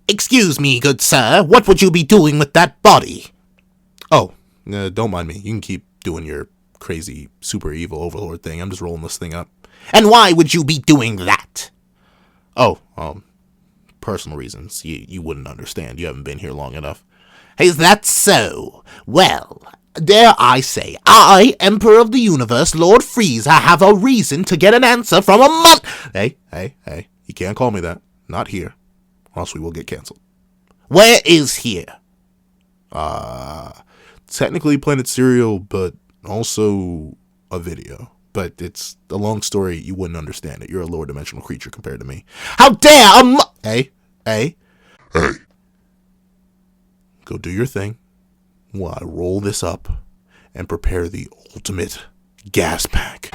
Excuse me, good sir, what would you be doing with that body? Oh, don't mind me. You can keep doing your crazy super evil overlord thing. I'm just rolling this thing up. And why would you be doing that? Oh, personal reasons. You wouldn't understand. You haven't been here long enough. Is that so? Well, dare I say, I, Emperor of the Universe, Lord Frieza, have a reason to get an answer from a Hey, you can't call me that. Not here. Or else we will get canceled. Where is here? Technically Planet Cereal, but also a video. But it's a long story. You wouldn't understand it. You're a lower dimensional creature compared to me. How dare Hey. Go do your thing while I roll this up and prepare the ultimate gas pack.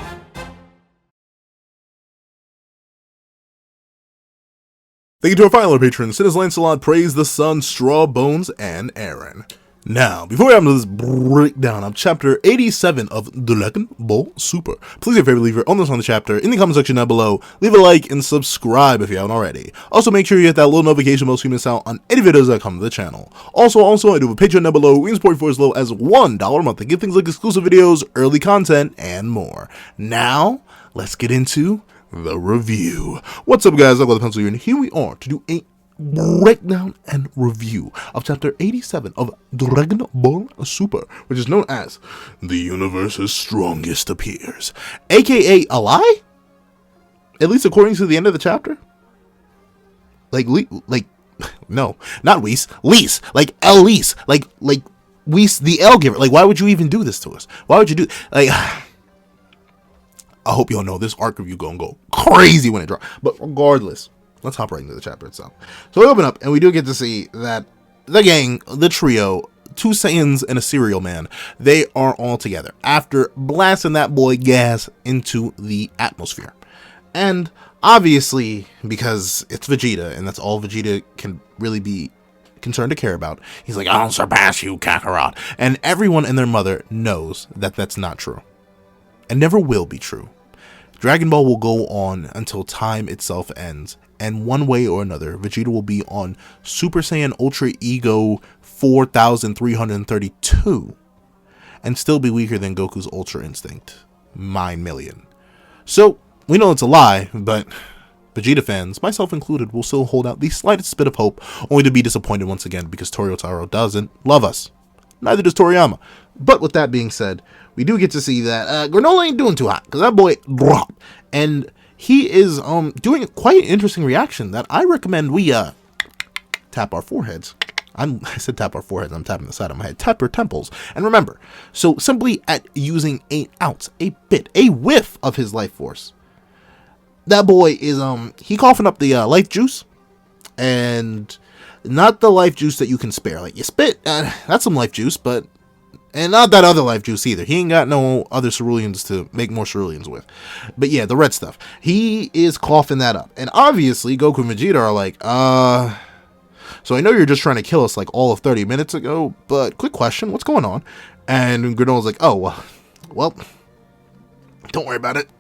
Thank you to our final patrons, Sinners Lancelot, Praise the Sun, Strawbones, and Aaron. Now, before we have this breakdown of Chapter 87 of DragonBallZ, please do your favorite, leave your own notes on the chapter in the comment section down below, leave a like, and subscribe if you haven't already. Also, make sure you hit that little notification bell so you miss out on any videos that come to the channel. Also, I do have a Patreon down below. We can support you for as low as $1 a month to get things like exclusive videos, early content, and more. Now, let's get into the review. What's up, guys? I've got the pencil here, and here we are to do a breakdown and review of Chapter 87 of DragonBallZ, which is known as The Universe's Strongest Appears, aka a lie? At least according to the end of the chapter? No, not Whis, Lise, like Elise, like Whis the L giver. Like, why would you even do this to us? Why would you do, I hope y'all know this arc review gonna go crazy when it drops. But regardless, let's hop right into the chapter itself. So we open up and we do get to see that the gang, the trio, 2 Saiyans and a cereal man, they are all together after blasting that boy gas into the atmosphere. And obviously, because it's Vegeta and that's all Vegeta can really be concerned to care about, he's like, I'll surpass you, Kakarot. And everyone and their mother knows that that's not true. And never will be true. Dragon Ball will go on until time itself ends, and one way or another, Vegeta will be on Super Saiyan Ultra Ego 4332, and still be weaker than Goku's Ultra Instinct 9,000,000. So, we know it's a lie, but Vegeta fans, myself included, will still hold out the slightest bit of hope, only to be disappointed once again because Toryotaro doesn't love us. Neither does Toriyama. But with that being said, we do get to see that Granolah ain't doing too hot, because that boy dropped. And he is doing quite an interesting reaction that I recommend we tap our foreheads. I said tap our foreheads, I'm tapping the side of my head. Tap your temples. And remember, so simply at using an ounce, a bit, a whiff of his life force, that boy is, he coughing up the life juice, and not the life juice that you can spare. Like, you spit, that's some life juice, but, and not that other life juice either. He ain't got no other ceruleans to make more ceruleans with. But yeah, the red stuff. He is coughing that up. And obviously, Goku and Vegeta are like, so I know you're just trying to kill us like all of 30 minutes ago, but quick question, what's going on? And Granola's like, oh, well, don't worry about it.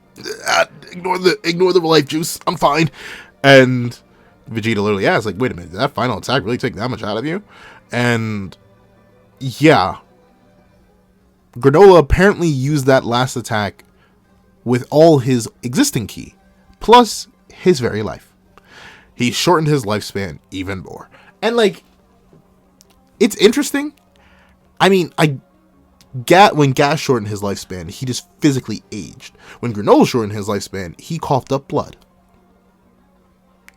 Ignore the life juice. I'm fine. And Vegeta literally asks, like, wait a minute, did that final attack really take that much out of you? And yeah, Granolah apparently used that last attack with all his existing ki, plus his very life. He shortened his lifespan even more. And, like, it's interesting. I mean, when Gas shortened his lifespan, he just physically aged. When Granolah shortened his lifespan, he coughed up blood.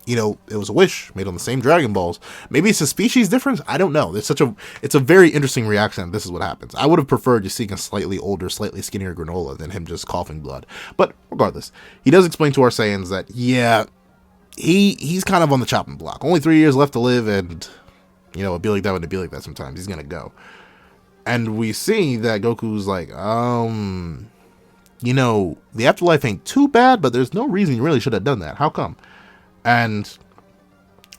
You know, it was a wish made on the same Dragon Balls. Maybe it's a species difference. I don't know. It's a very interesting reaction. This is what happens. I would have preferred just seeing a slightly older, slightly skinnier Granolah than him just coughing blood. But regardless, he does explain to our Saiyans that, yeah, he's kind of on the chopping block. Only 3 years left to live, and, you know, it'd be like that when it'd be like that sometimes. He's gonna go. And we see that Goku's like, you know, the afterlife ain't too bad, but there's no reason you really should have done that. How come? And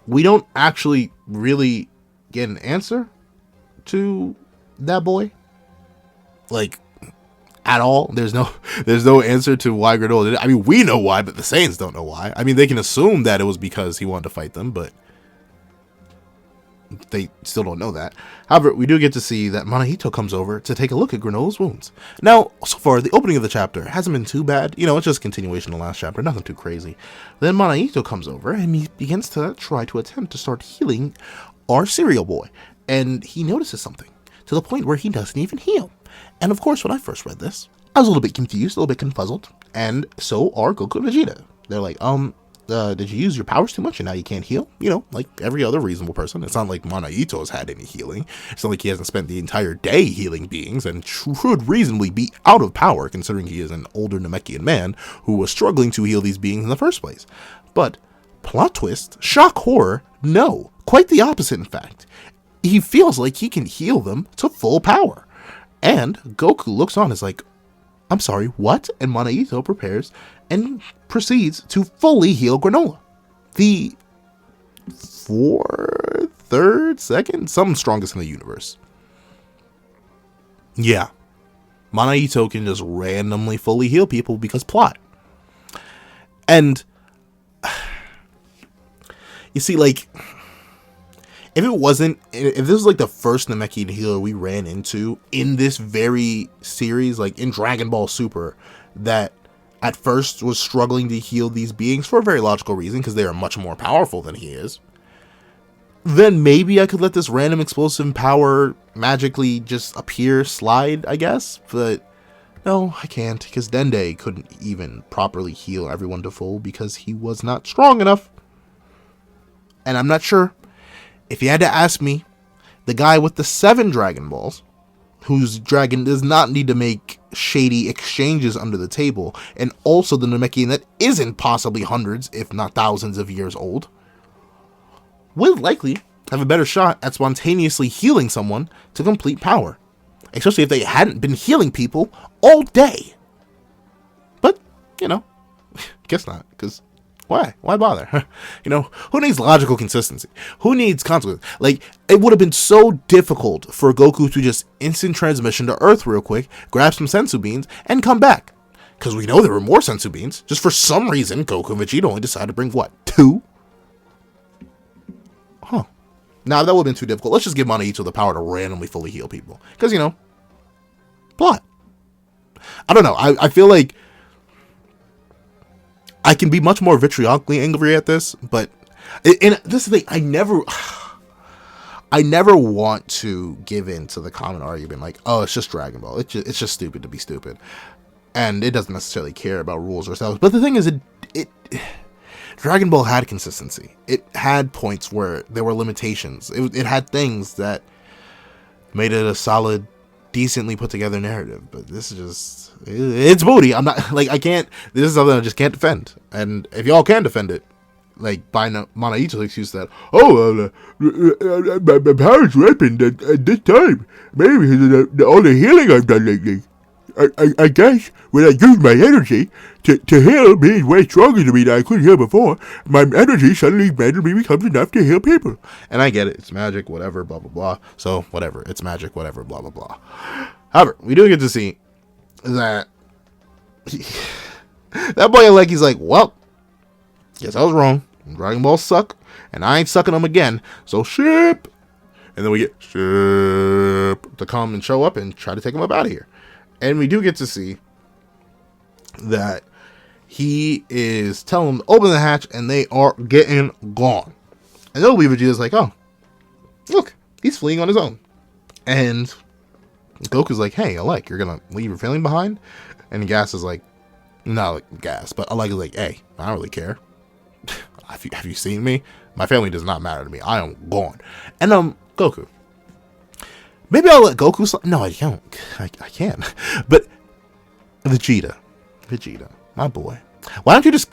we don't actually really get an answer to that boy, like, at all. There's no answer to why Granolah did it. I mean, we know why, but the Saiyans don't know why. I mean, they can assume that it was because he wanted to fight them, but they still don't know that. However, we do get to see that Manahito comes over to take a look at Granola's wounds. Now, so far, the opening of the chapter hasn't been too bad. You know, it's just a continuation of the last chapter, nothing too crazy. Then Manahito comes over and he begins to try to attempt to start healing our cereal boy. And he notices something to the point where he doesn't even heal. And of course, when I first read this, I was a little bit confused, a little bit confuzzled. And so are Goku and Vegeta. They're like, did you use your powers too much and now you can't heal? You know, like every other reasonable person. It's not like Manahito has had any healing. It's not like he hasn't spent the entire day healing beings and should reasonably be out of power, considering he is an older Namekian man who was struggling to heal these beings in the first place. But, plot twist, shock horror, no. Quite the opposite, in fact. He feels like he can heal them to full power. And Goku looks on and is like, I'm sorry, what? And Manahito prepares and proceeds to fully heal Granolah. The second strongest in the universe. Yeah. Manahito can just randomly fully heal people because plot. And you see, like, if this was like the first Namekian healer we ran into in this very series, like in Dragon Ball Super, that at first was struggling to heal these beings for a very logical reason, because they are much more powerful than he is, then maybe I could let this random explosive power magically just appear, slide, I guess. But no, I can't, because Dende couldn't even properly heal everyone to full because he was not strong enough. And I'm not sure. If you had to ask me, the guy with the 7 Dragon Balls, whose dragon does not need to make shady exchanges under the table, and also the Namekian that isn't possibly hundreds, if not thousands of years old, would likely have a better shot at spontaneously healing someone to complete power. Especially if they hadn't been healing people all day. But, you know, guess not, because why? Why bother? You know, who needs logical consistency? Who needs consequences? Like, it would have been so difficult for Goku to just instant transmission to Earth real quick, grab some sensu beans, and come back. Because we know there were more sensu beans. Just for some reason, Goku and Vegeta only decided to bring, what, 2? Huh. Now, that would have been too difficult. Let's just give Manahito the power to randomly fully heal people. Because, you know, plot. I don't know. I feel like I can be much more vitriolically angry at this, but and this is the thing, I never want to give in to the common argument like, oh, it's just Dragon Ball. It's just stupid to be stupid. And it doesn't necessarily care about rules or styles. But the thing is, Dragon Ball had consistency. It had points where there were limitations. It had things that made it a solid, decently put together narrative. But this is just, it's booty. I'm not, like, I can't, this is something I just can't defend. And if y'all can defend it, like, by Manahito's excuse that, oh, my power's ripened at this time. Maybe all the healing I've done lately. I guess when I use my energy to heal, being way stronger than me than I could heal before, my energy suddenly randomly becomes enough to heal people. And I get it. It's magic, whatever, blah, blah, blah. So, whatever. It's magic, whatever, blah, blah, blah. However, we do get to see that that boy Elec, he's like, well, guess I was wrong. Dragon Balls suck, and I ain't sucking them again. So, ship. And then we get ship to come and show up and try to take him up out of here. And we do get to see that he is telling them to open the hatch, and they are getting gone. And then Vegeta's like, oh, look, he's fleeing on his own. And Goku's like, hey, Elec, you're going to leave your family behind? And Gas is like, no, like Gas. But Elec is like, hey, I don't really care. Have you seen me? My family does not matter to me. I am gone. And Goku. Maybe I'll let Goku no, I can't. I can't. But Vegeta, my boy. Why don't you just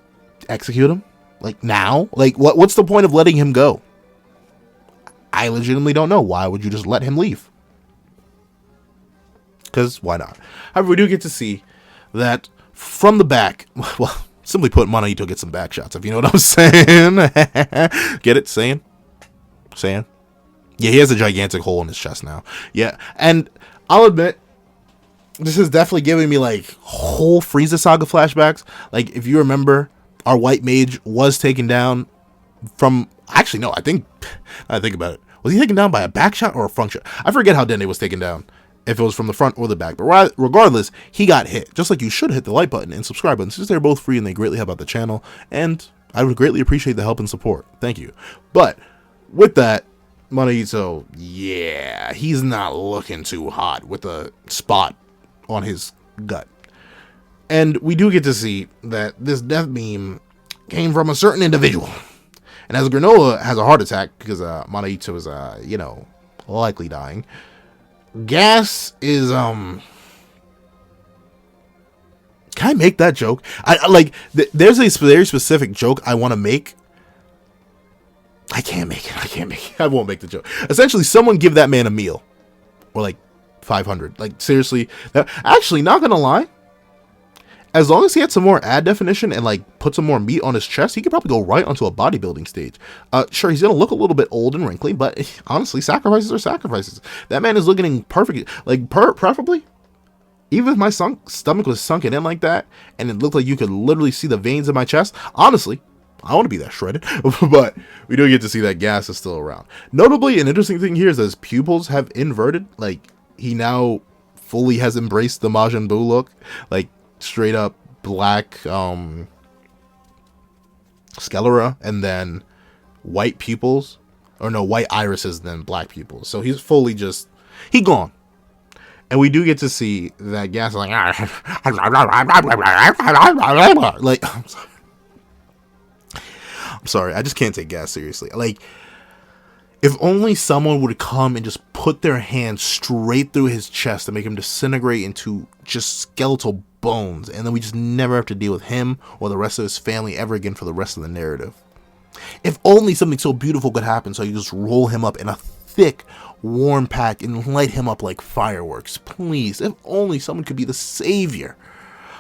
execute him? Like, now? Like, what's the point of letting him go? I legitimately don't know. Why would you just let him leave? Because why not? However, we do get to see that from the back, well, simply put, Manahito gets some back shots, if you know what I'm saying. Get it? Saying? Yeah, he has a gigantic hole in his chest now. Yeah, and I'll admit, this is definitely giving me, like, whole Frieza Saga flashbacks. Like, if you remember, our white mage was taken down from... Actually, no, I think about it. Was he taken down by a back shot or a front shot? I forget how Dende was taken down, if it was from the front or the back. But regardless, he got hit. Just like you should hit the like button and subscribe button, since they're both free and they greatly help out the channel. And I would greatly appreciate the help and support. Thank you. But with that, Manaito, yeah, he's not looking too hot with a spot on his gut. And we do get to see that this death beam came from a certain individual. And as Granolah has a heart attack, because Manaito is, likely dying, Gas is, can I make that joke? There's a very specific joke I want to make. I can't make it. I won't make the joke. Essentially, someone give that man a meal. Or like 500. Like, seriously. Actually, not gonna lie. As long as he had some more ad definition and like put some more meat on his chest, he could probably go right onto a bodybuilding stage. Sure, he's gonna look a little bit old and wrinkly, but honestly, sacrifices are sacrifices. That man is looking perfect. Like, preferably, even if my stomach was sunken in like that, and it looked like you could literally see the veins in my chest, honestly, I want to be that shredded. But we do get to see that Gas is still around. Notably, an interesting thing here is that his pupils have inverted. Like, he now fully has embraced the Majin Buu look. Like, straight up black sclera and then white pupils. Or no, white irises and then black pupils. So he's fully just... he gone. And we do get to see that Gas is like... like... I'm sorry, I just can't take Gas seriously. Like, if only someone would come and just put their hand straight through his chest and make him disintegrate into just skeletal bones, and then we just never have to deal with him or the rest of his family ever again for the rest of the narrative. If only something so beautiful could happen, so you just roll him up in a thick, warm pack and light him up like fireworks. Please, if only someone could be the savior.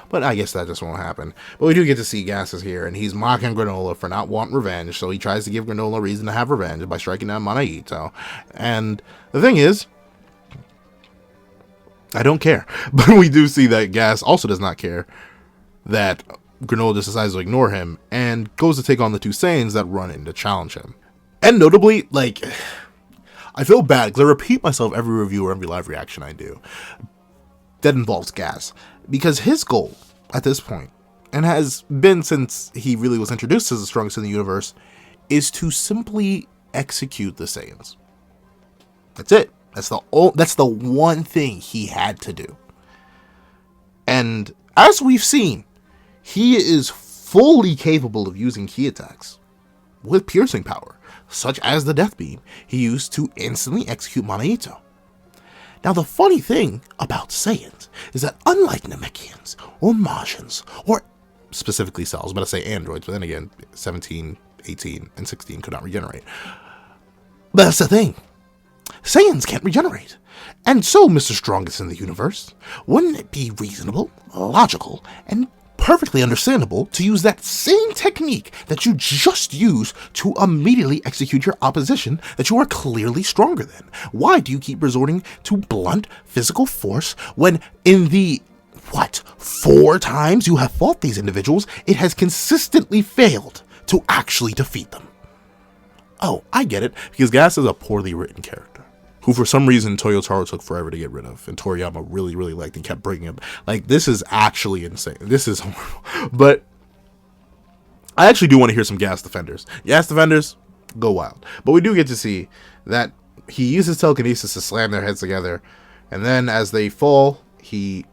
But I guess that just won't happen. But we do get to see Gas is here, and he's mocking Granolah for not wanting revenge, so he tries to give Granolah a reason to have revenge by striking down Manaito. And the thing is, I don't care. But we do see that Gas also does not care that Granolah just decides to ignore him and goes to take on the two Saiyans that run in to challenge him. And notably, like, I feel bad because I repeat myself every review or every live reaction I do that involves Gas. Because his goal at this point, and has been since he really was introduced as the strongest in the universe, is to simply execute the Saiyans. That's it. That's the one thing he had to do. And as we've seen, he is fully capable of using ki attacks with piercing power, such as the Death Beam he used to instantly execute Manaito. Now, the funny thing about Saiyans is that unlike Namekians or Majins, or specifically cells, I was about to say androids, but then again, 17, 18, and 16 could not regenerate. But that's the thing. Saiyans can't regenerate. And so, Mr. Strongest in the universe, wouldn't it be reasonable, logical, and perfectly understandable to use that same technique that you just used to immediately execute your opposition that you are clearly stronger than? Why do you keep resorting to blunt physical force when in the, 4 times you have fought these individuals, it has consistently failed to actually defeat them? Oh, I get it, because Gas is a poorly written character, who for some reason Toyotaro took forever to get rid of, and Toriyama really, really liked and kept bringing him. Like, this is actually insane. This is horrible. But I actually do want to hear some Gas defenders. Gas defenders, go wild. But we do get to see that he uses telekinesis to slam their heads together, and then as they fall, he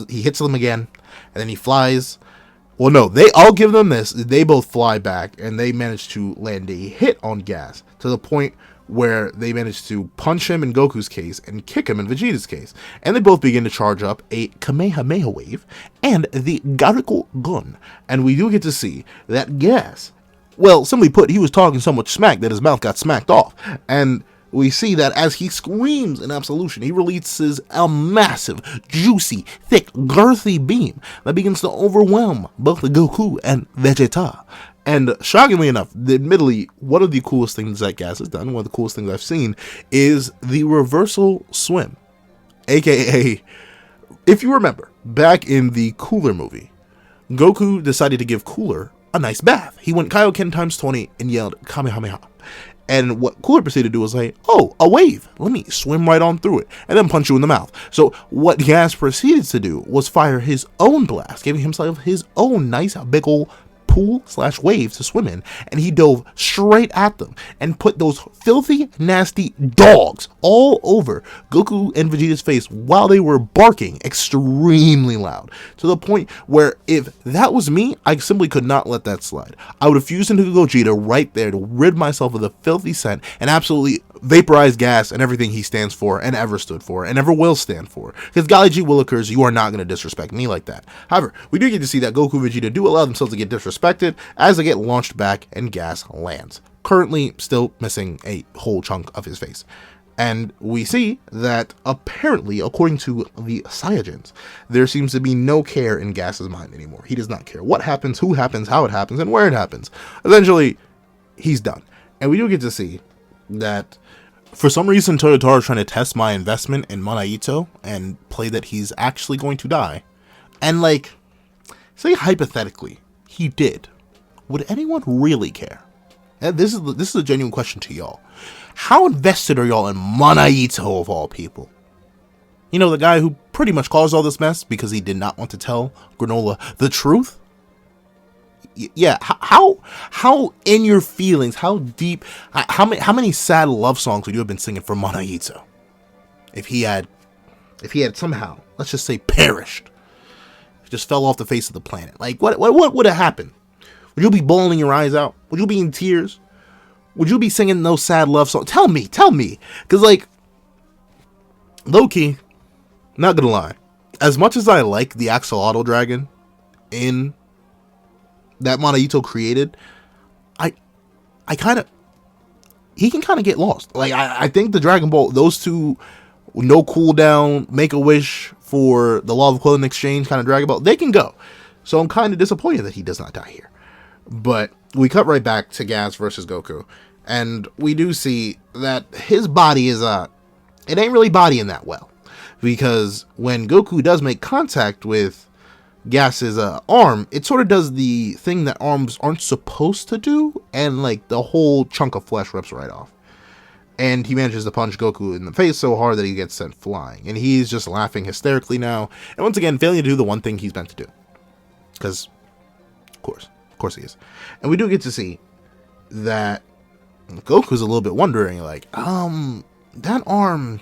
hits them again, and then he flies. Well, no, I'll give them this. They both fly back, and they manage to land a hit on Gas to the point where they managed to punch him in Goku's case and kick him in Vegeta's case. And they both begin to charge up a Kamehameha wave and the Gariko Gun. And we do get to see that Gas, well, simply put, he was talking so much smack that his mouth got smacked off. And we see that as he screams in absolution, he releases a massive, juicy, thick, girthy beam that begins to overwhelm both Goku and Vegeta. And shockingly enough, admittedly, one of the coolest things that Gas has done, one of the coolest things I've seen, is the reversal swim. AKA, if you remember, back in the Cooler movie, Goku decided to give Cooler a nice bath. He went Kaioken times 20 and yelled Kamehameha. And what Cooler proceeded to do was say, oh, a wave. Let me swim right on through it. And then punch you in the mouth. So what Gas proceeded to do was fire his own blast, giving himself his own nice big ol' pool/wave to swim in, and he dove straight at them and put those filthy, nasty dogs all over Goku and Vegeta's face while they were barking extremely loud, to the point where if that was me, I simply could not let that slide. I would have fused into Gogeta right there to rid myself of the filthy scent and absolutely vaporize Gas and everything he stands for and ever stood for and ever will stand for. Because Golly G Willikers, you are not going to disrespect me like that. However, we do get to see that Goku and Vegeta do allow themselves to get disrespected as they get launched back and Gas lands, currently still missing a whole chunk of his face. And we see that apparently, according to the Saiyans, there seems to be no care in Gas's mind anymore. He does not care what happens, who happens, how it happens, and where it happens. Eventually, he's done. And we do get to see that for some reason Toyotaro is trying to test my investment in Manaito and play that he's actually going to die. And like, say hypothetically, he did. Would anyone really care? And this is a genuine question to y'all. How invested are y'all in Manaito of all people? You know, the guy who pretty much caused all this mess because he did not want to tell Granolah the truth? Yeah, how in your feelings, how deep, how many sad love songs would you have been singing for Manaito if he had somehow, let's just say, perished, just fell off the face of the planet? Like, what would have happened? Would you be bawling your eyes out? Would you be in tears? Would you be singing those sad love songs? Tell me, because like, low key, not gonna lie, as much as I like the Axolotl Dragon in that Manaito created, he can kind of get lost. Like, I think the Dragon Ball, those two, no cooldown, make a wish for the Law of Equivalent Exchange kind of Dragon Ball, they can go. So I'm kind of disappointed that he does not die here. But we cut right back to Gas versus Goku, and we do see that his body is, it ain't really bodying that well. Because when Goku does make contact with Gas's arm, it sort of does the thing that arms aren't supposed to do, and like the whole chunk of flesh rips right off. And he manages to punch Goku in the face so hard that he gets sent flying, and he's just laughing hysterically now, and once again failing to do the one thing he's meant to do, because of course he is. And we do get to see that Goku's a little bit wondering, like, that arm,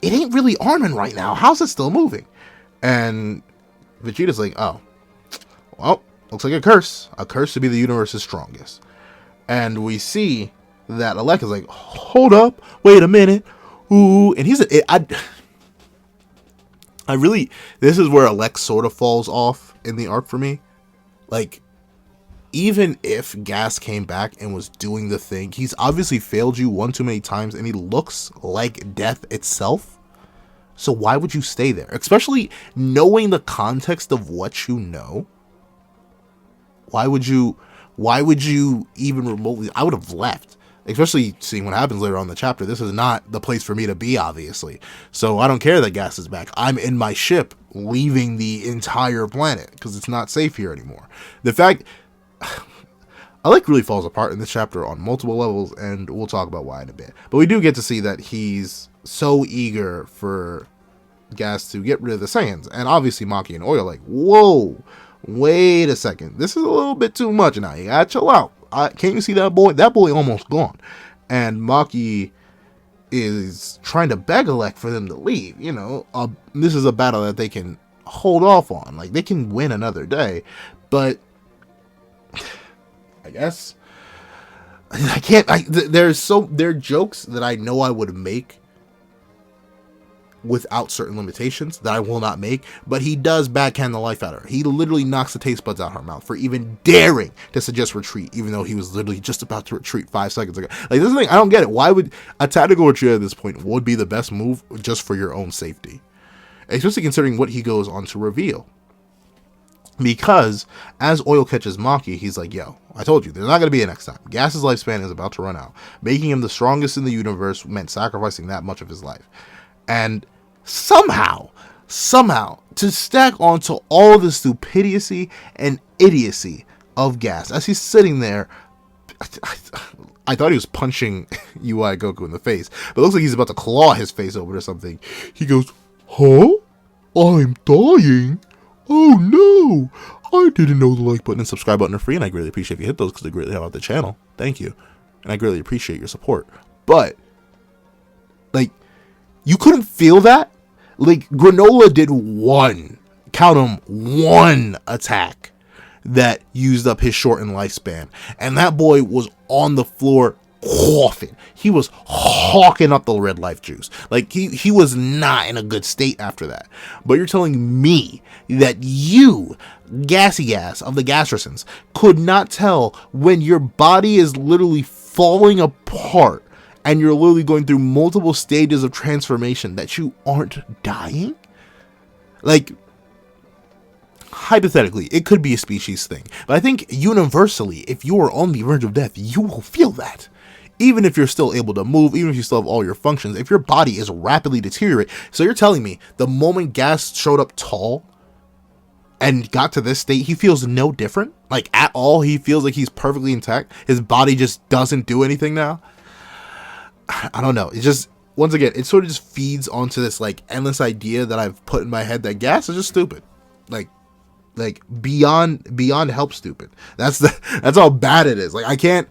it ain't really arming right now, how's it still moving? And Vegeta's like, oh, well, looks like a curse to be the universe's strongest. And we see that Elec is like, hold up, wait a minute, ooh, and this is where Elec sort of falls off in the arc for me. Like, even if Gas came back and was doing the thing, he's obviously failed you one too many times, and he looks like death itself. So why would you stay there? Especially knowing the context of what you know. Why would you even remotely? I would have left. Especially seeing what happens later on in the chapter. This is not the place for me to be, obviously. So I don't care that Gas is back. I'm in my ship, leaving the entire planet, because it's not safe here anymore. The fact, Elec really falls apart in this chapter on multiple levels, and we'll talk about why in a bit. But we do get to see that he's so eager for Gas to get rid of the Saiyans, and obviously Maki and Oil are like, whoa, wait a second, this is a little bit too much now, you gotta chill out. Can't you see that boy? That boy almost gone. And Maki is trying to beg Elec for them to leave. You know, this is a battle that they can hold off on, like they can win another day, but I guess I can't. There are jokes that I know I would make without certain limitations that I will not make, but he does backhand the life out of her. He literally knocks the taste buds out her mouth for even daring to suggest retreat, even though he was literally just about to retreat 5 seconds ago. Like, this is the thing, I don't get it. Why would a tactical retreat at this point would be the best move just for your own safety? Especially considering what he goes on to reveal. Because as Oil catches Maki, he's like, yo, I told you, there's not going to be a next time. Gas's lifespan is about to run out. Making him the strongest in the universe meant sacrificing that much of his life. And somehow, to stack onto all the stupidity and idiocy of Gas, as he's sitting there, I thought he was punching UI Goku in the face, but it looks like he's about to claw his face open or something. He goes, huh? I'm dying? Oh no! I didn't know the like button and subscribe button are free, and I greatly appreciate if you hit those because they greatly help out the channel. Thank you. And I greatly appreciate your support. But, like, you couldn't feel that? Like, Granolah did one attack that used up his shortened lifespan. And that boy was on the floor coughing. He was hawking up the red life juice. Like, he was not in a good state after that. But you're telling me that you, Gassy Gas of the Gastricins, could not tell when your body is literally falling apart and you're literally going through multiple stages of transformation that you aren't dying? Like, hypothetically, it could be a species thing, but I think universally, if you are on the verge of death, you will feel that. Even if you're still able to move, even if you still have all your functions, if your body is rapidly deteriorating. So you're telling me the moment Gas showed up tall and got to this state, he feels no different? Like, at all? He feels like he's perfectly intact? His body just doesn't do anything now? I don't know. It just, once again, it sort of just feeds onto this, like, endless idea that I've put in my head that Gas is just stupid. Like beyond help stupid. That's how bad it is. Like, I can't,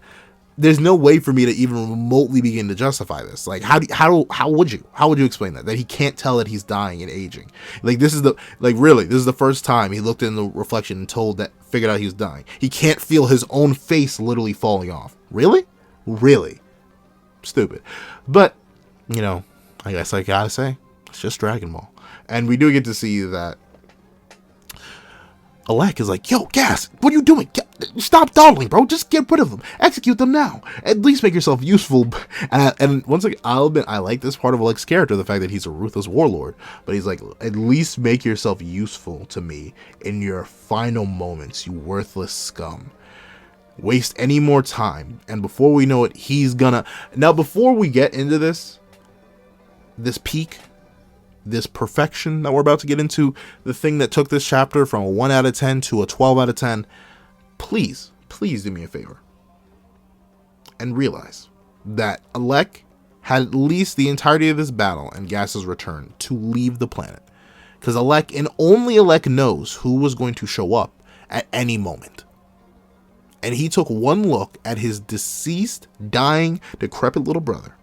there's no way for me to even remotely begin to justify this. Like, how would you explain that he can't tell that he's dying and aging? Like, this is the first time he looked in the reflection and figured out he was dying. He can't feel his own face literally falling off. Really stupid. But, you know, I guess I gotta say, it's just Dragon Ball. And we do get to see that Elec is like, yo, Gas, what are you doing? Stop dawdling, bro. Just get rid of them. Execute them now. At least make yourself useful. And once again, I'll admit, I like this part of Elec's character, the fact that he's a ruthless warlord. But he's like, at least make yourself useful to me in your final moments, you worthless scum. Waste any more time. And before we know it, he's gonna... Now, before we get into this peak, this perfection that we're about to get into, the thing that took this chapter from a 1 out of 10 to a 12 out of 10, please do me a favor and realize that Elec had at least the entirety of this battle and Gas's return to leave the planet, because Elec, and only Elec, knows who was going to show up at any moment. And he took one look at his deceased, dying, decrepit little brother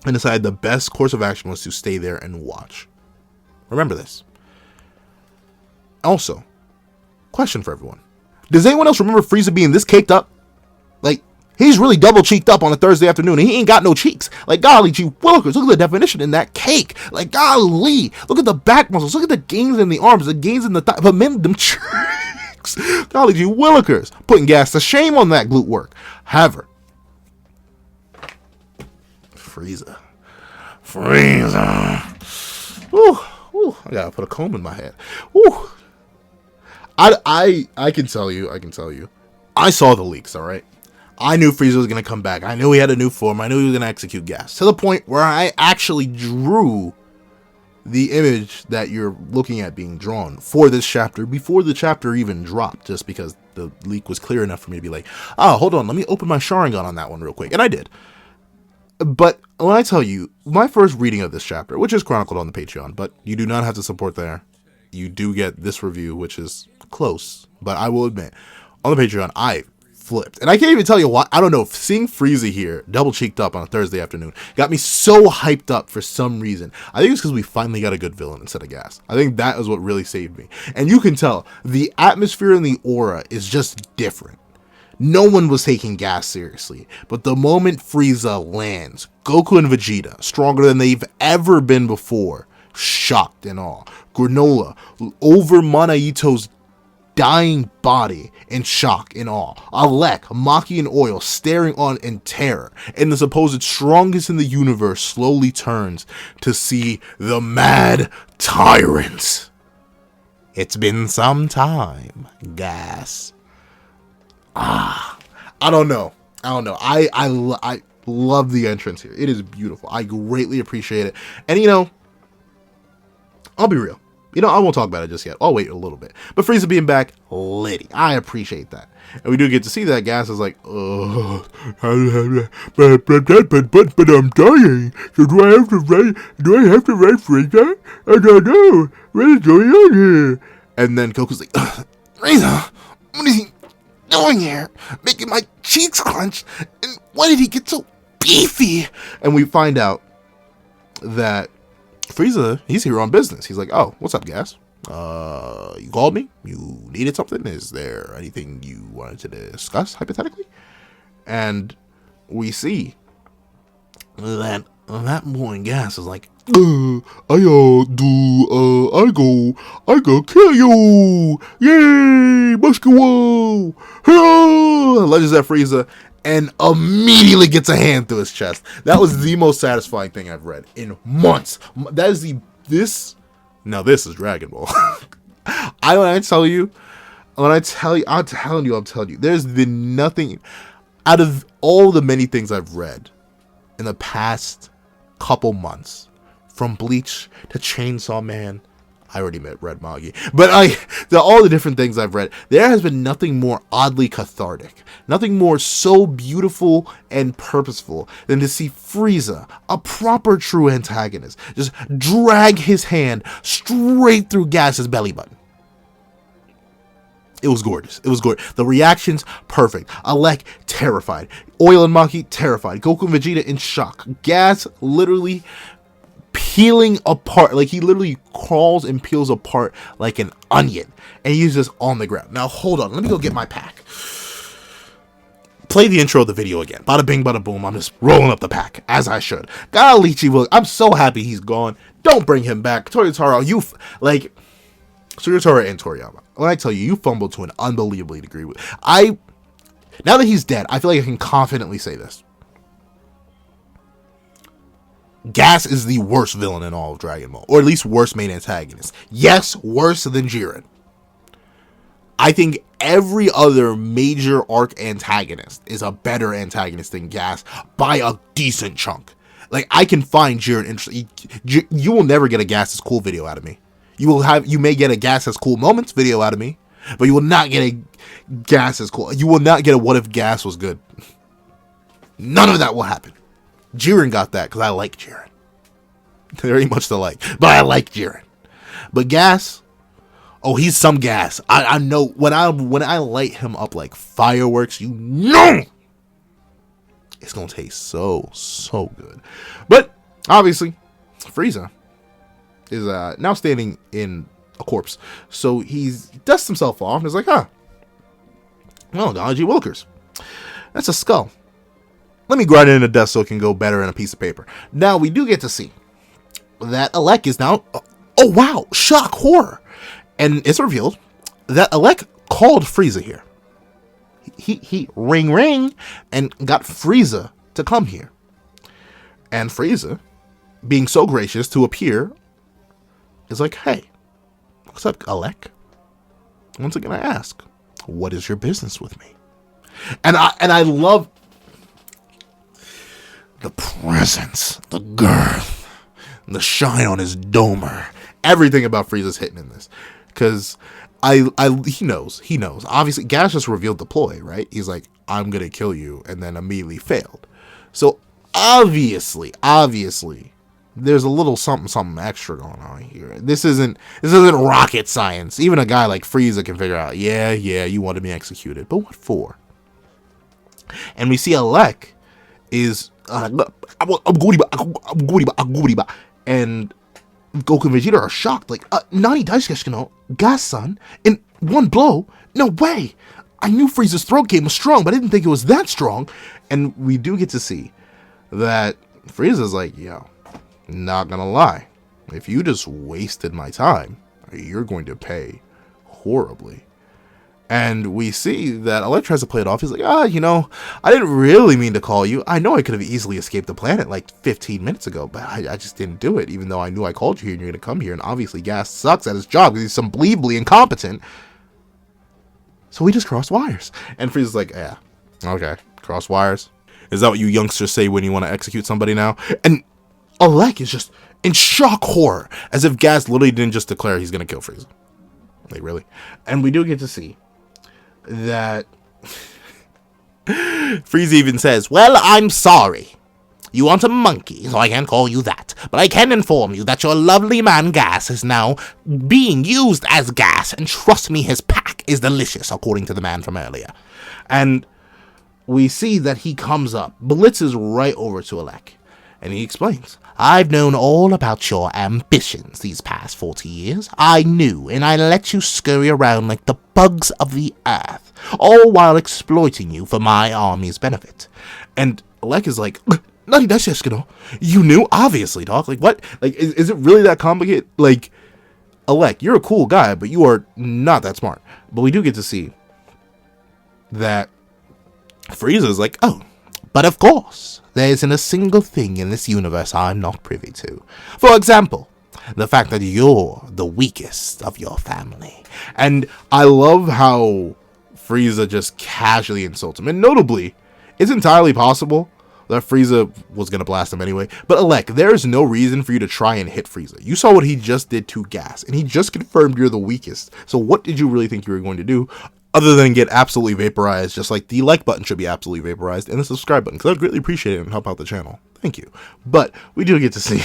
and decided the best course of action was to stay there and watch. Remember this. Also, question for everyone. Does anyone else remember Frieza being this caked up? Like, he's really double cheeked up on a Thursday afternoon and he ain't got no cheeks. Like, golly gee willikers, look at the definition in that cake. Like, golly, look at the back muscles, look at the gains in the arms, the gains in the thigh, but man, them cheeks. Golly gee willikers, putting Gas to shame on that glute work. However, Frieza. Ooh, I gotta put a comb in my head. Ooh. I can tell you. I saw the leaks, alright? I knew Frieza was gonna come back. I knew he had a new form. I knew he was gonna execute Gas. To the point where I actually drew the image that you're looking at being drawn for this chapter before the chapter even dropped, just because the leak was clear enough for me to be like, oh, hold on, let me open my Sharingan on that one real quick. And I did. But when I tell you, my first reading of this chapter, which is chronicled on the Patreon, but you do not have to support there. You do get this review, which is close. But I will admit, on the Patreon, I flipped. And I can't even tell you why. I don't know. Seeing Frieza here, double cheeked up on a Thursday afternoon, got me so hyped up for some reason. I think it's because we finally got a good villain instead of Gas. I think that is what really saved me. And you can tell, the atmosphere and the aura is just different. No one was taking Gas seriously, but the moment Frieza lands, Goku and Vegeta, stronger than they've ever been before, shocked and awe. Granolah, over Manaito's dying body, in shock and awe. Elec, Maki and Oil, staring on in terror, and the supposed strongest in the universe slowly turns to see the mad tyrants. It's been some time, Gas. I don't know. I love the entrance here. It is beautiful. I greatly appreciate it. And you know, I'll be real. You know, I won't talk about it just yet. I'll wait a little bit. But Frieza being back, litty. I appreciate that. And we do get to see that. Gas is like, oh, but I'm dying. So do I have to write Frieza? I don't know. What is going on here? And then Goku's like, Frieza, what is he doing here? Making my cheeks clench. And why did he get so beefy? And we find out that Frieza, he's here on business. He's like, oh, what's up, Gas? You called me? You needed something? Is there anything you wanted to discuss, hypothetically? And we see that boy Gas is like, I go kill you! Yay! Musculo! Lunges at Frieza and immediately gets a hand through his chest. That was the most satisfying thing I've read in months. That is now this is Dragon Ball. I'm telling you, there's been nothing out of all the many things I've read in the past couple months, from Bleach to Chainsaw Man. I already read Manga, but all the different things I've read, there has been nothing more oddly cathartic, nothing more so beautiful and purposeful than to see Frieza, a proper true antagonist, just drag his hand straight through Gas's belly button. It was gorgeous. It was gorgeous. The reactions, perfect. Elec, terrified. Oil and Maki, terrified. Goku and Vegeta in shock. Gas literally peeling apart, like he literally crawls and peels apart like an onion, and he's just on the ground. Now hold on, let me go get my pack. Play the intro of the video again. Bada bing, bada boom. I'm just rolling up the pack as I should. Got Lychee. I'm so happy he's gone. Don't bring him back. Toyotaro, Toyotaro and Toriyama. When I tell you, you fumbled to an unbelievably degree. Now that he's dead, I feel like I can confidently say this. Gas is the worst villain in all of Dragon Ball, or at least worst main antagonist. Yes, worse than Jiren. I think every other major arc antagonist is a better antagonist than Gas by a decent chunk. Like, I can find Jiren interesting. You will never get a Gas is cool video out of me. You may get a Gas has cool moments video out of me, but you will not get a Gas is cool. You will not get a what if Gas was good. None of that will happen. Jiren got that because I like Jiren. Very much to like, but I like Jiren. But Gas, oh, he's some Gas. I know when I light him up like fireworks, you know it's gonna taste so good. But obviously, Frieza is now standing in a corpse, so he's dusts himself off and is like, well, Donald G. Wilkers, that's a skull. Let me grind it in a dust so it can go better in a piece of paper. Now we do get to see that Elec is now, oh wow, shock, horror. And it's revealed that Elec called Frieza here. He ring and got Frieza to come here. And Frieza, being so gracious to appear, is like, hey, what's up, Elec? Once again I ask, what is your business with me? And I love the presence, the girth, the shine on his domer. Everything about Frieza's hitting in this. Because he knows. Obviously, Gas just revealed the ploy, right? He's like, I'm going to kill you, and then immediately failed. So, obviously, there's a little something extra going on here. This isn't rocket science. Even a guy like Frieza can figure out, yeah, you wanted me executed. But what for? And we see Elec is and Goku and Vegeta are shocked, like, Nani Daisuke no Gas-san in one blow? No way! I knew Frieza's throat game was strong, but I didn't think it was that strong. And we do get to see that Frieza's like, yo, not gonna lie, if you just wasted my time, you're going to pay horribly. And we see that Elec tries to play it off. He's like, I didn't really mean to call you. I know I could have easily escaped the planet like 15 minutes ago, but I just didn't do it, even though I knew I called you here and you're going to come here. And obviously Gas sucks at his job because he's unbelievably incompetent. So we just crossed wires. And Frieza's like, yeah, okay, cross wires. Is that what you youngsters say when you want to execute somebody now? And Elec is just in shock horror, as if Gas literally didn't just declare he's gonna kill Frieza. Like, really? And we do get to see that Frieza even says, well, I'm sorry. You aren't a monkey, so I can't call you that. But I can inform you that your lovely man Gas is now being used as gas, and trust me, his pack is delicious, according to the man from earlier. And we see that he comes up, blitzes right over to Elec, and he explains, I've known all about your ambitions these past 40 years. I knew, and I let you scurry around like the bugs of the earth, all while exploiting you for my army's benefit. And Elec is like, Nani, that's just, you knew? Obviously, dog. Like, what? Like, is it really that complicated? Like, Elec, you're a cool guy, but you are not that smart. But we do get to see that Frieza is like, oh, but of course, there isn't a single thing in this universe I'm not privy to. For example, the fact that you're the weakest of your family. And I love how Frieza just casually insults him. And notably, it's entirely possible that Frieza was going to blast him anyway. But Elec, there's no reason for you to try and hit Frieza. You saw what he just did to Gas, and he just confirmed you're the weakest. So what did you really think you were going to do, other than get absolutely vaporized, just like the like button should be absolutely vaporized, and the subscribe button, because I'd greatly appreciate it and help out the channel. Thank you. But we do get to see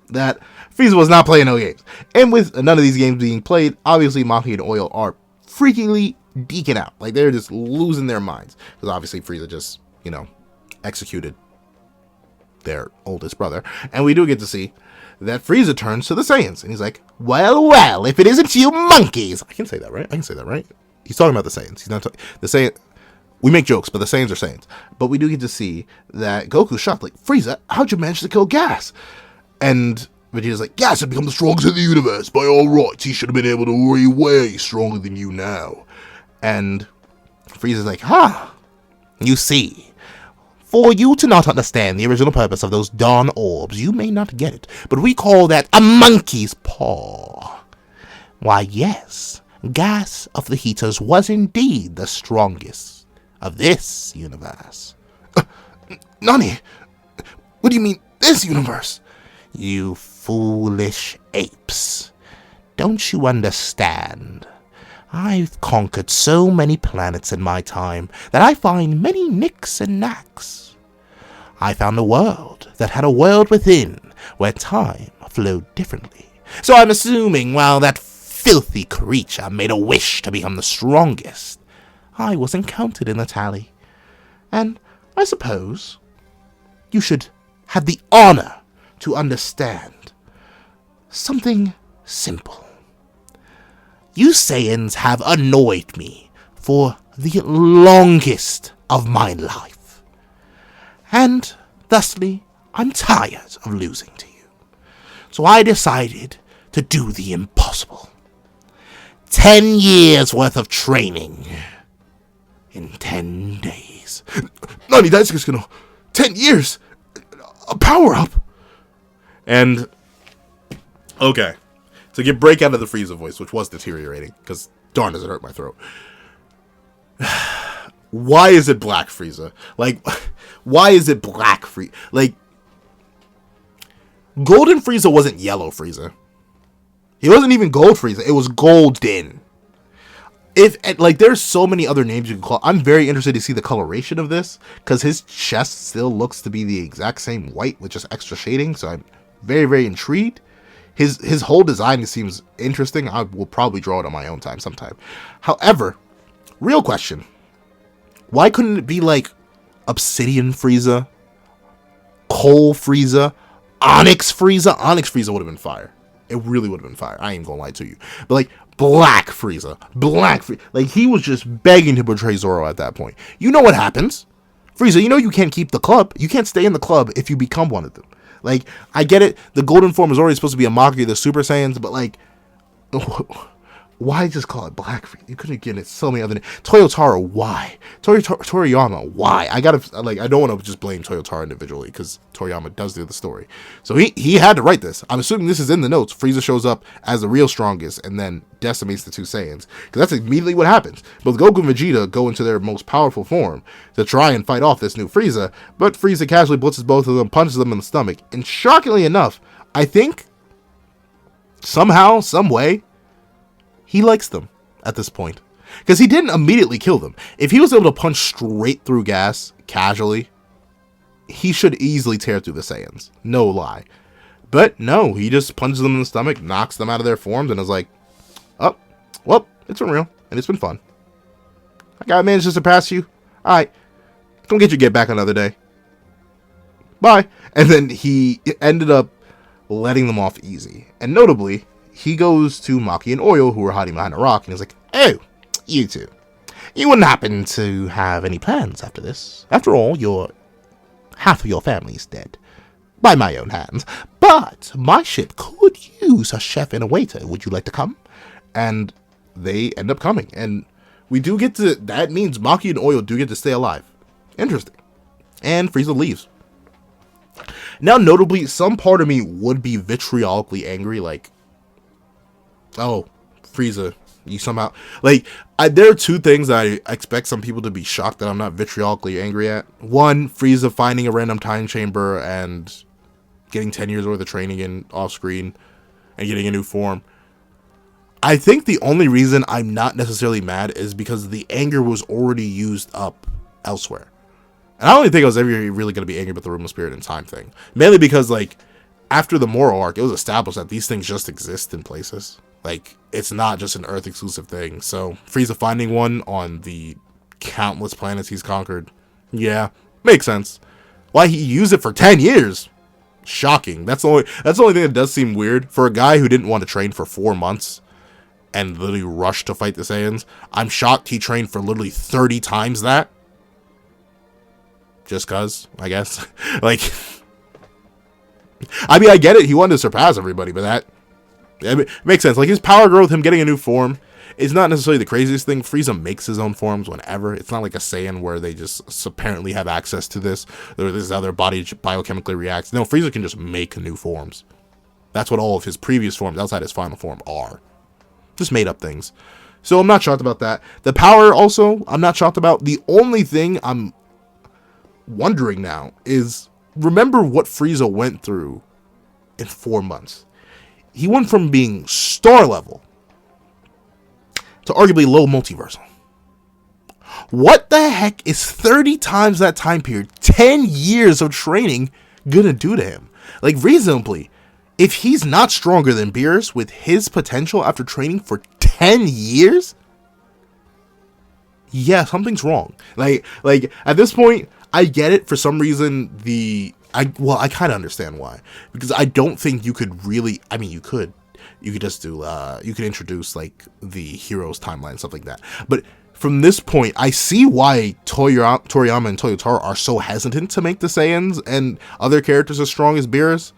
that Frieza was not playing no games. And with none of these games being played, obviously Maki and Oil are freakingly deking out. Like, they're just losing their minds. Because obviously Frieza just, executed their oldest brother. And we do get to see that Frieza turns to the Saiyans. And he's like, well, if it isn't you monkeys. I can say that, right? He's talking about the Saiyans. He's not talking... The Saiyans... We make jokes, but the Saiyans are Saiyans. But we do get to see that Goku's shocked. Like, Frieza, how'd you manage to kill Gas? And Vegeta's like, Gas had become the strongest in the universe. By all rights, he should have been able to be way stronger than you now. And Frieza's like, you see... For you to not understand the original purpose of those darn orbs, you may not get it, but we call that a monkey's paw. Why, yes, Gas of the Heaters was indeed the strongest of this universe. Nani? What do you mean, this universe? You foolish apes. Don't you understand? I've conquered so many planets in my time that I find many nicks and knacks. I found a world that had a world within where time flowed differently. So I'm assuming while that filthy creature made a wish to become the strongest, I wasn't counted in the tally. And I suppose you should have the honor to understand something simple. You Saiyans have annoyed me for the longest of my life, and thusly I'm tired of losing to you. So I decided to do the impossible. 10 years worth of training in 10 days. Nani, that's just 10 years? A power-up? And, okay. To get break out of the Frieza voice, which was deteriorating, because darn does it hurt my throat. Why is it Black Frieza? Like, why is it Black Frieza? Like, Golden Frieza wasn't Yellow Frieza. He wasn't even Gold Frieza. It was Golden. There's so many other names you can call. I'm very interested to see the coloration of this, because his chest still looks to be the exact same white with just extra shading, so I'm very, very intrigued. His whole design seems interesting. I will probably draw it on my own time sometime. However, real question. Why couldn't it be like Obsidian Frieza? Coal Frieza? Onyx Frieza? Onyx Frieza would have been fire. It really would have been fire. I ain't gonna lie to you. But like, Black Frieza. Like, he was just begging to betray Zoro at that point. You know what happens. Frieza, you know you can't keep the club. You can't stay in the club if you become one of them. Like, I get it. The golden form is already supposed to be a mockery of the Super Saiyans, but like, why just call it Black Frieza? You could have given it so many other names. Toyotaro, why? Toriyama, why? I don't want to just blame Toyotaro individually, because Toriyama does do the story. So he had to write this. I'm assuming this is in the notes. Frieza shows up as the real strongest and then decimates the two Saiyans, because that's immediately what happens. Both Goku and Vegeta go into their most powerful form to try and fight off this new Frieza, but Frieza casually blitzes both of them, punches them in the stomach, and shockingly enough, I think somehow, some way, he likes them at this point. Because he didn't immediately kill them. If he was able to punch straight through gas, casually, he should easily tear through the Saiyans. No lie. But no, he just punches them in the stomach, knocks them out of their forms, and is like, oh, well, it's been real, and it's been fun. I gotta manage to surpass you. Alright, come get your get back another day. Bye. And then he ended up letting them off easy. And notably, he goes to Maki and Oil, who were hiding behind a rock, and he's like, oh, you two. You wouldn't happen to have any plans after this. After all, half of your family's dead. By my own hands. But my ship could use a chef and a waiter. Would you like to come? And they end up coming. And we do get to... That means Maki and Oil do get to stay alive. Interesting. And Frieza leaves. Now, notably, some part of me would be vitriolically angry. Like, oh, Frieza... You somehow like there are two things that I expect some people to be shocked that I'm not vitriolically angry at. One, Frieza finding a random time chamber and getting 10 years worth of training in off screen and getting a new form. I think the only reason I'm not necessarily mad is because the anger was already used up elsewhere. And I don't even think I was ever really going to be angry about the Room of Spirit and Time thing. Mainly because, like, after the Moral arc, it was established that these things just exist in places. Like, it's not just an Earth exclusive thing. So, Frieza finding one on the countless planets he's conquered. Yeah, makes sense. Why he used it for 10 years? Shocking. That's the only thing that does seem weird. For a guy who didn't want to train for 4 months and literally rushed to fight the Saiyans, I'm shocked he trained for literally 30 times that. Just cause, I guess. Like, I mean, I get it. He wanted to surpass everybody, but that... It makes sense. Like, his power growth, him getting a new form, is not necessarily the craziest thing. Frieza makes his own forms whenever. It's not like a Saiyan where they just apparently have access to this, or this other body biochemically reacts. No, Frieza can just make new forms. That's what all of his previous forms outside his final form are. Just made up things. So I'm not shocked about that. The power also, I'm not shocked about. The only thing I'm wondering now is, remember what Frieza went through in 4 months. He went from being star level to arguably low multiversal. What the heck is 30 times that time period, 10 years of training, gonna do to him? Like, reasonably, if he's not stronger than Beerus with his potential after training for 10 years, yeah, something's wrong. Like at this point, I get it. For some reason, I kind of understand why. Because I don't think you could really... I mean, you could. You could just do... you could introduce, like, the heroes timeline, stuff like that. But from this point, I see why Toriyama and Toyotaro are so hesitant to make the Saiyans and other characters as strong as Beerus.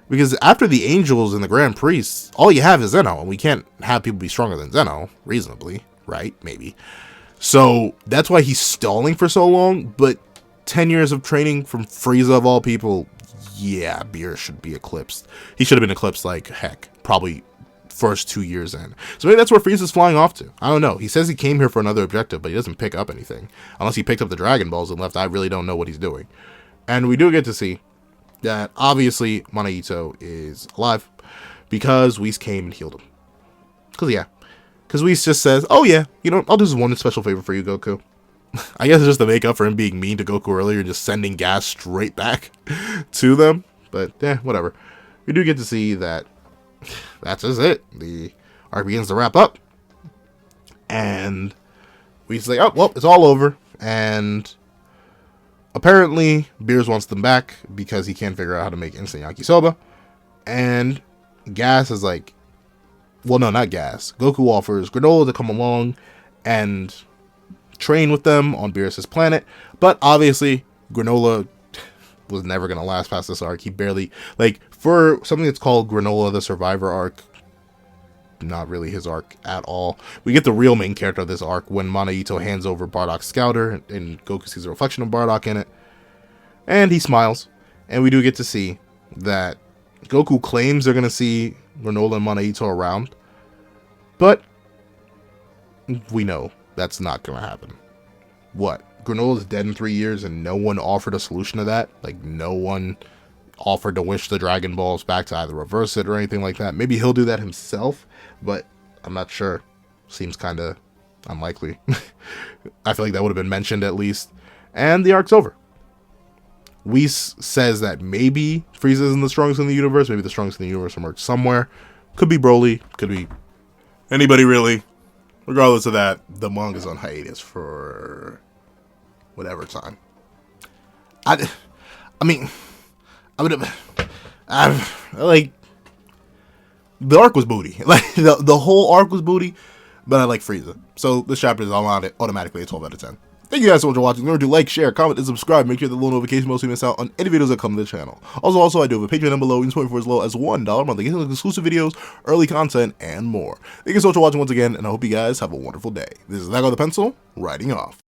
Because after the Angels and the Grand Priests, all you have is Zeno. And we can't have people be stronger than Zeno, reasonably. Right? Maybe. So, that's why he's stalling for so long. But 10 years of training from Frieza of all people, yeah, Beerus should be eclipsed. He should have been eclipsed, like, heck, probably first 2 years in. So maybe that's where Frieza's flying off to. I don't know. He says he came here for another objective, but he doesn't pick up anything. Unless he picked up the DragonBallZ and left, I really don't know what he's doing. And we do get to see that, obviously, Manaito is alive because Whis came and healed him. Because Whis just says, oh yeah, you know, I'll do this one special favor for you, Goku. I guess it's just to make up for him being mean to Goku earlier and just sending gas straight back to them. But, yeah, whatever. We do get to see that that's just it. The arc begins to wrap up. And we say, oh, well, it's all over. And apparently, Beerus wants them back because he can't figure out how to make instant yakisoba. And Gas is like, well, no, not Gas. Goku offers Granolah to come along and train with them on Beerus' planet, but obviously Granolah was never going to last past this arc. He barely, like, for something that's called Granolah the Survivor arc, not really his arc at all. We get the real main character of this arc when Manaito hands over Bardock's scouter and Goku sees a reflection of Bardock in it, and he smiles. And we do get to see that Goku claims they're going to see Granolah and Manaito around, but we know that's not going to happen. What? Granola's dead in 3 years and no one offered a solution to that? Like, no one offered to wish the Dragon Balls back to either reverse it or anything like that. Maybe he'll do that himself, but I'm not sure. Seems kind of unlikely. I feel like that would have been mentioned at least. And the arc's over. Whis says that maybe Frieza isn't the strongest in the universe. Maybe the strongest in the universe emerged somewhere. Could be Broly. Could be anybody, really. Regardless of that, the manga's on hiatus for whatever time. I mean, like, the arc was booty. Like, the whole arc was booty, but I like Frieza. So this chapter is automatically a 12 out of 10. Thank you guys so much for watching. Remember to like, share, comment, and subscribe. Make sure the little notification bell so you miss out on any videos that come to the channel. Also, I do have a Patreon down below. You can support me for as low as $1 monthly. Get exclusive videos, early content, and more. Thank you so much for watching once again, and I hope you guys have a wonderful day. This is Elec the Pencil, writing off.